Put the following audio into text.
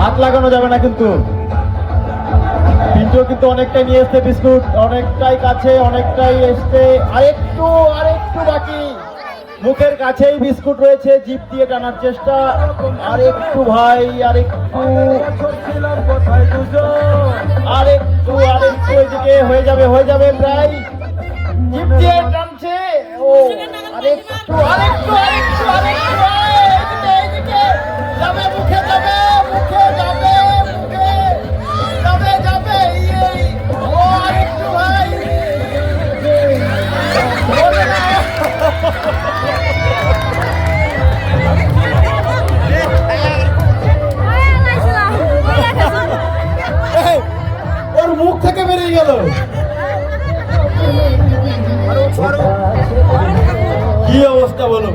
হাত লাগানো যাবে না কিন্তু পিন্টু কিন্তু অনেকটাই নিয়ে এসছে বিস্কুট, অনেকটাই কাছে, অনেকটাই এসছে, আরেকটু বাকি, মুখের কাছেই বিস্কুট রয়েছে, জিভ দিয়ে টানার চেষ্টা, আরেকটু ভাই, আরেকটু এদিকে হয়ে যাবে প্রায়, জিভ দিয়ে টানছে, ও আরেকটু এদিকে যাবে, মুখে যাবে, ও আরেকটু ভাই, ওর মুখ থেকে বেরিয়ে গেল। কি অবস্থা বলো?